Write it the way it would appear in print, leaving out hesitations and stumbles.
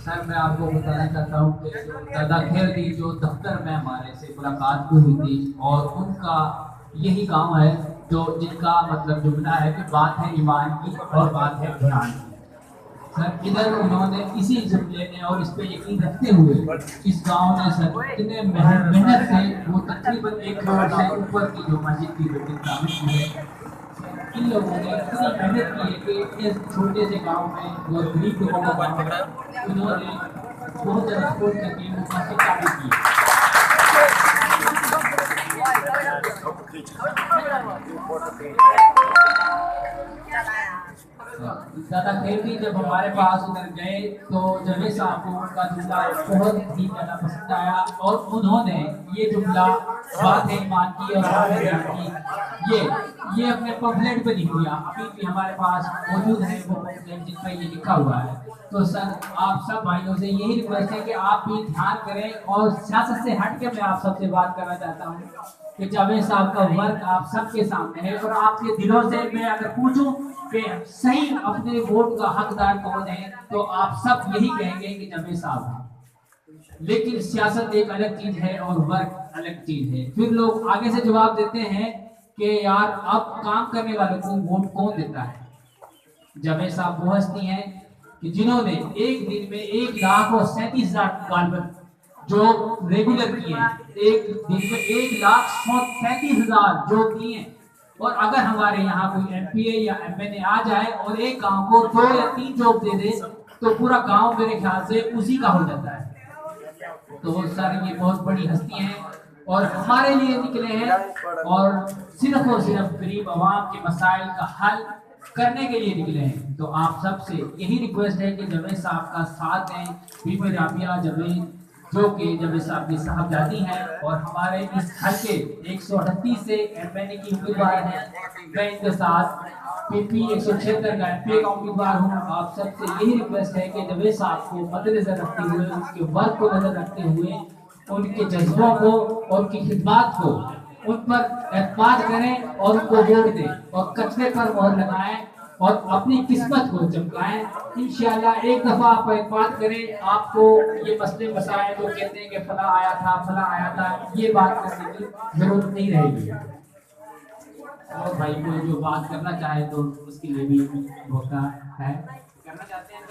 سر میں آپ کو بتانا چاہتا ہوں کہ دادا خیر دی جو دفتر میں ہمارے سے ملاقات ہوئی تھی، اور ان کا یہی کام ہے جو جن کا مطلب جملہ ہے کہ بات ہے ایمان کی اور بات ہے دھیان کی۔ سر ادھر انہوں نے اسی جملے نے اور اس پہ یقین رکھتے ہوئے اس گاؤں نے سر اتنے محنت سے وہ تقریباً 1 کروڑ سے اوپر کی جو مسجد کی بلڈنگ تعمیر کی ہے، ان لوگوں نے اتنی محنت کی ہے کہ اس چھوٹے سے گاؤں میں جو غریب لوگوں کا گاؤں ہے، انہوں نے بہت زیادہ سپورٹ کر کے وہ مسجد تعمیر کی ہے۔ دادا خیرتی جب ہمارے پاس ادھر گئے تو جوید صاحب کو ان کا جملہ بہت ہی زیادہ پسند آیا، اور انہوں نے یہ جملہ بات ہے ایمان کی اور بات ہے دھیان کی یہ اپنے پمفلیٹ پہ لکھ دیا۔ ابھی بھی ہمارے پاس موجود ہے وہ پمفلیٹ جن پہ یہ لکھا ہوا ہے۔ تو سر آپ سب بھائیوں سے یہی ریکویسٹ ہے کہ آپ بھی دھیان کریں، اور سیاست سے ہٹ کے میں آپ سب سے بات کرنا چاہتا ہوں کہ جاوید صاحب کا ورک آپ سب کے سامنے ہے، اور آپ کے دلوں سے میں اگر پوچھوں کہ صحیح اپنے ووٹ کا حقدار کون ہے تو آپ سب یہی کہیں گے کہ جاوید صاحب ہیں۔ لیکن سیاست ایک الگ چیز ہے اور ورک الگ چیز ہے۔ پھر لوگ آگے سے جواب دیتے ہیں کہ یار اب کام کرنے والوں کو ووٹ کون دیتا ہے؟ جاوید صاحب وہ ہستی ہیں کہ جنہوں نے ایک دن میں 1,37,000 غالباً جو ریگولر کیے ہیں، ایک دن میں 1,37,000 جو کیے ہیں۔ اور اگر ہمارے یہاں کوئی ایم پی اے یا ایم این اے آ جائے اور ایک گاؤں کو 2 یا 3 جاب دے دے تو پورا گاؤں میرے خیال سے اسی کا ہو جاتا ہے۔ تو سر یہ بہت بڑی ہستی ہیں اور ہمارے لیے نکلے ہیں، اور صرف غریب عوام کے مسائل کا حل کرنے کے لیے نکلے ہیں۔ تو آپ سب سے یہی ریکویسٹ ہے کہ جاوید صاحب کا ساتھ دیں، بی بی رابعہ جاوید جو کہ جاوید صاحب کی صاحبزادی ہیں اور ہمارے اس حلقے 138 سے ایم این اے کی امیدوار ہیں۔ میں ان کے ساتھ پی پی 176 کا ایم پی اے کا امیدوار ہوں۔ آپ سب سے یہی ریکویسٹ ہے کہ جاوید صاحب کو مد نظر رکھتے ہوئے، ان کے ورک کو نظر رکھتے ہوئے، ان کے جذبوں کو اور ان کی خدمات کو ان پر اعتماد کریں اور ان کو ووٹ دیں، اور کچرے پر مہر لگائیں اور اپنی قسمت کو چمکائیں۔ انشاءاللہ ایک دفعہ آپ اعتماد کریں، آپ کو یہ مسئلے مسائل جو کہتے ہیں کہ فلاں آیا تھا فلاں آیا تھا، یہ بات کرنے کی ضرورت نہیں رہے گی۔ اور بھائی کوئی جو بات کرنا چاہے تو اس کے لیے بھی موقع ہے۔ کرنا چاہتے ہیں